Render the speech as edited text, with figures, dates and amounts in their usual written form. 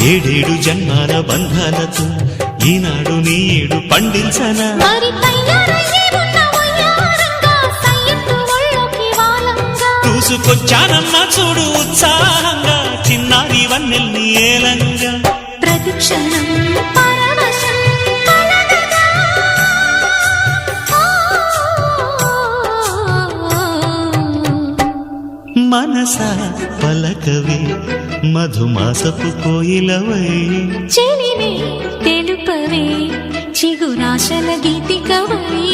ఏడేడు జన్మాల బంధాలతో ఈనాడు నీ ఏడు పండించనా చూసుకొచ్చానన్నా చూడు ఉత్సాహంగా చిన్నారి వన్నెల్ని ఏలంగా ప్రతిక్షణం మనసా పలకవే మధుమాసపు కోయిలవై చెలివే తెలుపవే చిగురాశల గీతికవై